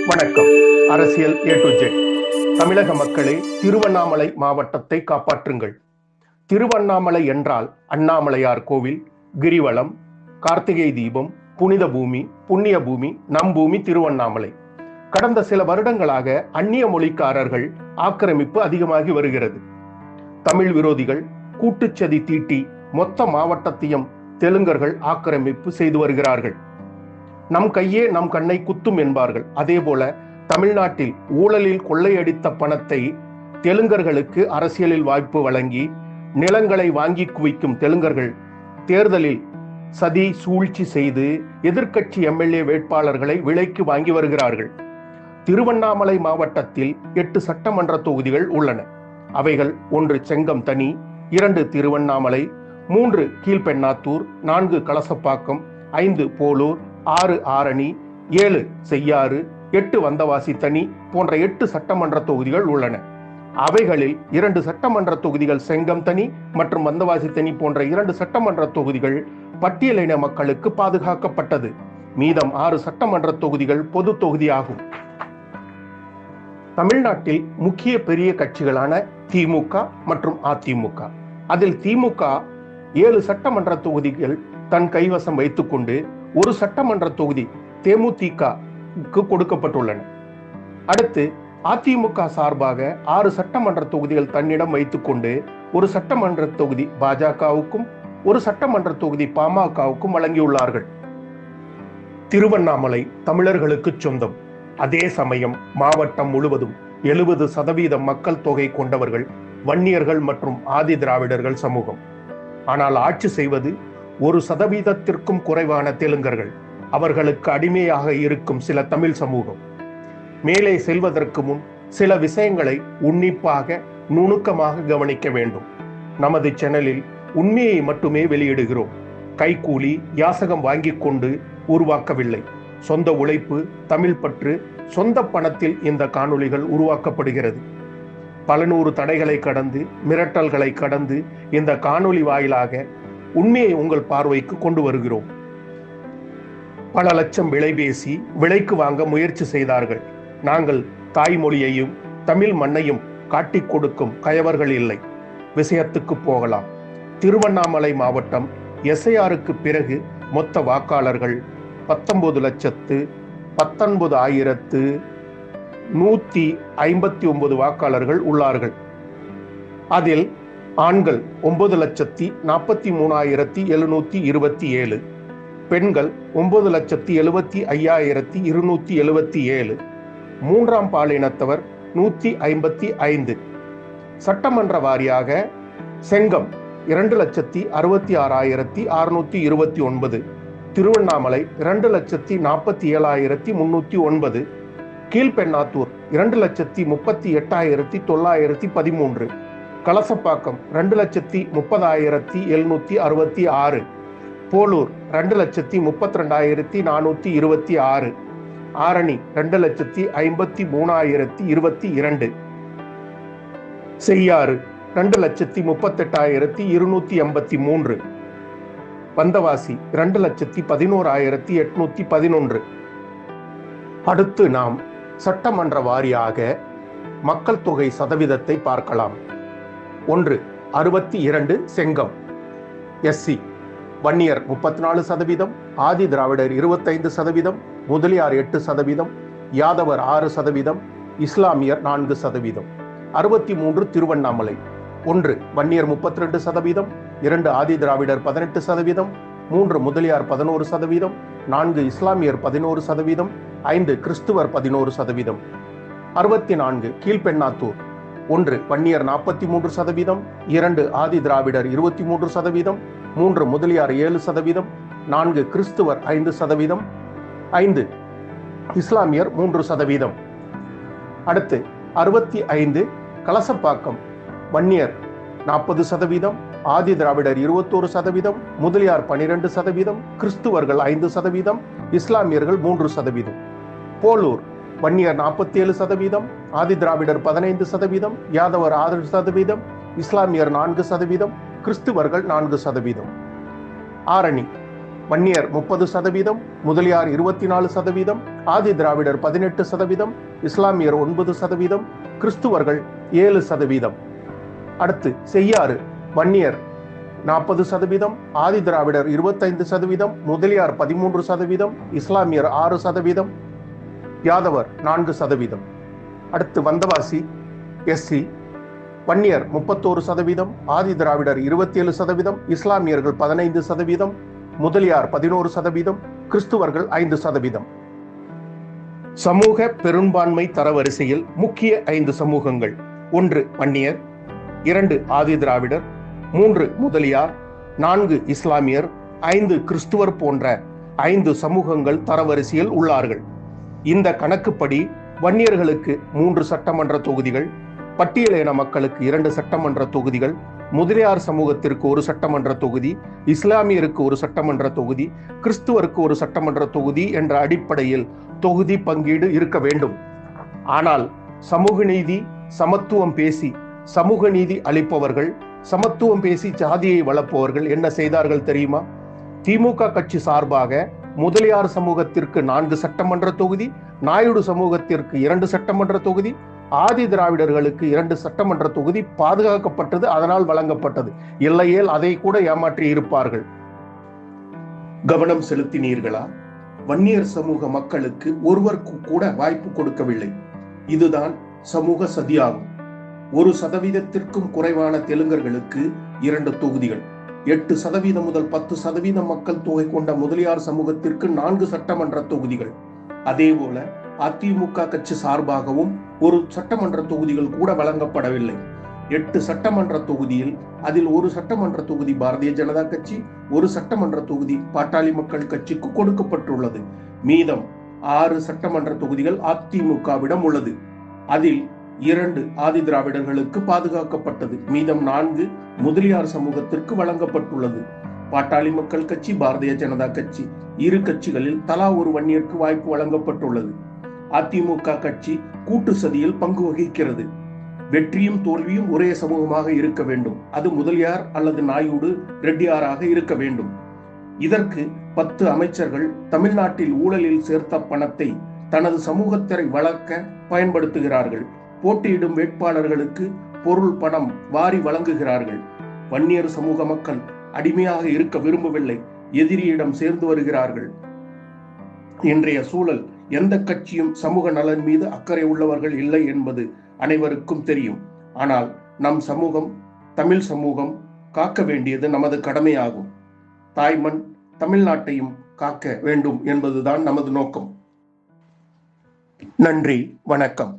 வணக்கம். அரசியல் A to Z. தமிழக மக்களே, திருவண்ணாமலை மாவட்டத்தை காப்பாற்றுங்கள். திருவண்ணாமலை என்றால் அண்ணாமலையார் கோவில், கிரிவலம், கார்த்திகை தீபம், புனித பூமி, புண்ணிய பூமி, நம் பூமி திருவண்ணாமலை. கடந்த சில வருடங்களாக அந்நிய மொழிக்காரர்கள் ஆக்கிரமிப்பு அதிகமாகி வருகிறது. தமிழ் விரோதிகள் கூட்டுச்சதி தீட்டி மொத்த மாவட்டத்தையும் தெலுங்கர்கள் ஆக்கிரமிப்பு செய்து வருகிறார்கள். நம் கையே நம் கண்ணை குத்தும் என்பார்கள். அதே போல தமிழ்நாட்டில் ஊழலில் கொள்ளையடித்த பணத்தை தெலுங்கர்களுக்கு அரசியலில் வாய்ப்பு வழங்கி நிலங்களை வாங்கி குவிக்கும் தெலுங்கர்கள் தேர்தலில் சதி சூழ்ச்சி செய்து எதிர்க்கட்சி MLA வேட்பாளர்களை விலைக்கு வாங்கி வருகிறார்கள். திருவண்ணாமலை மாவட்டத்தில் 8 சட்டமன்ற தொகுதிகள் உள்ளன. அவைகள் 1 செங்கம் தனி, 2 திருவண்ணாமலை, 3 கீழ்பெண்ணாத்தூர், 4 கலசப்பாக்கம், 5 போலூர், 6 ஆரணி, 7 செய்யாறு, 8 வந்தவாசி தனி போன்ற 8 சட்டமன்ற தொகுதிகள் உள்ளன. அவைகளில் 2 சட்டமன்ற தொகுதிகள் செங்கம் தனி மற்றும் வந்தவாசி தனி போன்ற 2 சட்டமன்ற தொகுதிகள் பட்டியலின மக்களுக்கு பாதுகாக்கப்பட்டது. மீதம் 6 சட்டமன்ற தொகுதிகள் பொது தொகுதியாகும். தமிழ்நாட்டில் முக்கிய பெரிய கட்சிகளான திமுக மற்றும் அதிமுக. அதில் திமுக 7 சட்டமன்ற தொகுதிகள் தன் கைவசம் வைத்துக்கொண்டு 1 சட்டமன்ற தொகுதி தேமுதிகவுக்கு கொடுக்கப்பட்டுள்ளன. அடுத்து அதிமுக சார்பாக 6 சட்டமன்ற தொகுதிகள் தன்னிடம் வைத்துக்கொண்டு 1 சட்டமன்ற தொகுதி பாஜகவுக்கும் 1 சட்டமன்ற தொகுதி பாமகவுக்கும் வழங்கியுள்ளார்கள். திருவண்ணாமலை தமிழர்களுக்கு சொந்தம். அதே சமயம் மாவட்டம் முழுவதும் 70% மக்கள் தொகை கொண்டவர்கள் வன்னியர்கள் மற்றும் ஆதி திராவிடர்கள் சமூகம். ஆனால் ஆட்சி செய்வது 1% குறைவான தெலுங்கர்கள். அவர்களுக்கு அடிமையாக இருக்கும் சில தமிழ் சமூகம். மேலே செல்வதற்கு முன் சில விஷயங்களை உன்னிப்பாக நுணுக்கமாக கவனிக்க வேண்டும். நமது சேனலில் உண்மையை மட்டுமே வெளியிடுகிறோம். கைக்கூலி யாசகம் வாங்கி கொண்டு உருவாக்கவில்லை. சொந்த உழைப்பு, தமிழ் பற்று, சொந்த பணத்தில் இந்த காணொளிகள் உருவாக்கப்படுகிறது. பல நூறு தடைகளை கடந்து, மிரட்டல்களை கடந்து இந்த காணொளி வாயிலாக உண்மையை உங்கள் பார்வைக்கு கொண்டு வருகிறோம். பல லட்சம் விலை பேசி விலைக்கு வாங்க முயற்சி செய்தார்கள். நாங்கள் தாய்மொழியையும் தமிழ் மண்ணையும் காட்டிக் கொடுக்கும் கயவர்கள் இல்லை. விஷயத்துக்கு போகலாம். திருவண்ணாமலை மாவட்டம் SIRக்கு பிறகு மொத்த வாக்காளர்கள் 19,19,159 வாக்காளர்கள் உள்ளார்கள். அதில் ஆண்கள் 9,43,727, பெண்கள் 9,75,277, மூன்றாம் பாலினத்தவர் 155. சட்டமன்ற வாரியாக செங்கம் 2,66,629, திருவண்ணாமலை 2,47,309, கீழ்பெண்ணாத்தூர் 2,38,913, கலசப்பாக்கம் 2,30,766, போலூர் 2,32,426, ஆரணி 2,53,022, செய்யாறு 2,38,283, வந்தவாசி 2,11,811. அடுத்து நாம் சட்டமன்ற வாரியாக மக்கள் தொகை சதவீதத்தை பார்க்கலாம். 1 62 செங்கம் SC, வன்னியர் 34%, ஆதி திராவிடர் 25%, முதலியார் 8%, யாதவர் 6%, இஸ்லாமியர் 4%. 63 திருவண்ணாமலை. 1 வன்னியர் 32%, 2 ஆதி திராவிடர் 18%, 3 முதலியார் 11%, 4 இஸ்லாமியர் 11%, 5 கிறிஸ்துவர் 11%. 64 கீழ்பெண்ணாத்தூர். 1 வன்னியர் 43%, 2 ஆதி திராவிடர் 23%, 3 முதலியார் 7%, 4 கிறிஸ்துவர் 5%, 5 இஸ்லாமியர் 3%. அடுத்து 65 கலசப்பாக்கம். வன்னியர் 40%, ஆதி திராவிடர் 21%, முதலியார் 12%, கிறிஸ்துவர்கள் 5%, இஸ்லாமியர்கள் 3%. போலூர் வன்னியர் 47%, ஆதி திராவிடர் 15%, யாதவர் 6%, இஸ்லாமியர் 4%, கிறிஸ்துவர்கள் 4%. ஆரணி வன்னியர் 30%, முதலியார் 24%, ஆதி திராவிடர் 18%, இஸ்லாமியர் 9%, கிறிஸ்துவர்கள் 7%. அடுத்து செய்யாறு வன்னியர் 40%, ஆதி திராவிடர் 25%, முதலியார் 13%, இஸ்லாமியர் 6%, யாதவர் 4%. அடுத்து வந்தவாசி எஸ்சி வன்னியர் 31%, ஆதி திராவிடர் 27%, இஸ்லாமியர்கள் 15%, முதலியார் 11%, கிறிஸ்துவர்கள் 5%. சமூக பெரும்பான்மை தரவரிசையில் முக்கிய 5 சமூகங்கள்: 1 வன்னியர், 2 ஆதி திராவிடர், 3 முதலியார், 4 இஸ்லாமியர், 5 கிறிஸ்துவர் போன்ற 5 சமூகங்கள் தரவரிசையில் உள்ளார்கள். இந்த கணக்குப்படி வன்னியர்களுக்கு 3 சட்டமன்ற தொகுதிகள், பட்டியலின மக்களுக்கு 2 சட்டமன்ற தொகுதிகள், முதலியார் சமூகத்திற்கு 1 சட்டமன்ற தொகுதி, இஸ்லாமியருக்கு 1 சட்டமன்ற தொகுதி, கிறிஸ்துவருக்கு 1 சட்டமன்ற தொகுதி என்ற அடிப்படையில் தொகுதி பங்கீடு இருக்க வேண்டும். ஆனால் சமூக நீதி, சமத்துவம் பேசி சமூக நீதி அளிப்பவர்கள், சமத்துவம் பேசி ஜாதியை வளர்ப்பவர்கள் என்ன செய்தார்கள் தெரியுமா? திமுக கட்சி சார்பாக முதலியார் சமூகத்திற்கு 4 சட்டமன்ற தொகுதி, நாயுடு சமூகத்திற்கு 2 சட்டமன்ற தொகுதி, ஆதி திராவிடர்களுக்கு 2 சட்டமன்ற தொகுதி பாதுகாக்கப்பட்டது, அதனால் வழங்கப்பட்டது. இல்லையேல் அதை கூட ஏமாற்றி இருப்பார்கள். கவனம் செலுத்தினீர்களா? வன்னியர் சமூக மக்களுக்கு ஒருவருக்கு கூட வாய்ப்பு கொடுக்கவில்லை. இதுதான் சமூக சதியாகும். 1% குறைவான தெலுங்கர்களுக்கு 2 தொகுதிகள், 8% முதல் 10% மக்கள் தொகை கொண்ட முதலியார் சமூகத்திற்கு 4 சட்டமன்ற தொகுதிகள். அதேபோல அதிமுக கட்சி சார்பாகவும் 1 சட்டமன்ற தொகுதிகள் கூட வழங்கப்படவில்லை. 8 சட்டமன்ற தொகுதியில் அதில் 1 சட்டமன்ற தொகுதி பாரதிய ஜனதா கட்சி, 1 சட்டமன்ற தொகுதி பாட்டாளி மக்கள் கட்சிக்கு கொடுக்கப்பட்டுள்ளது. மீதம் 6 சட்டமன்ற தொகுதிகள் அதிமுகவிடம் உள்ளது. அதில் 2 ஆதி திராவிடர்களுக்கு பாதுகாக்கப்பட்டது. மீதம் 4 முதலியார் சமூகத்திற்கு வழங்கப்பட்டுள்ளது. பாட்டாளி மக்கள் கட்சி, பாரதிய ஜனதா கட்சி, இரு கட்சிகளில் தலா ஒரு வன்னியருக்கு வாய்ப்பு வழங்கப்பட்டுள்ளது. அதிமுக கட்சி கூட்டு சதியில் பங்கு வகிக்கிறது. வெற்றியும் தோல்வியும் ஒரே சமூகமாக இருக்க வேண்டும். அது முதலியார் அல்லது நாயுடு, ரெட்டியாராக இருக்க வேண்டும். இதற்கு 10 அமைச்சர்கள் தமிழ்நாட்டில் ஊழலில் சேர்த்த பணத்தை தனது சமூகத்தை வளர்க்க பயன்படுத்துகிறார்கள். போட்டியிடும் வேட்பாளர்களுக்கு பொருள், பணம் வாரி வழங்குகிறார்கள். வன்னியர் சமூக மக்கள் அடிமையாக இருக்க விரும்பவில்லை, எதிரியிடம் சேர்ந்து வருகிறார்கள். இன்றைய சூழல் எந்த கட்சியும் சமூக நலன் மீது அக்கறை உள்ளவர்கள் இல்லை என்பது அனைவருக்கும் தெரியும். ஆனால் நம் சமூகம், தமிழ் சமூகம் காக்க வேண்டியது நமது கடமையாகும். தாய்மண் தமிழ்நாட்டையும் காக்க வேண்டும் என்பதுதான் நமது நோக்கம். நன்றி, வணக்கம்.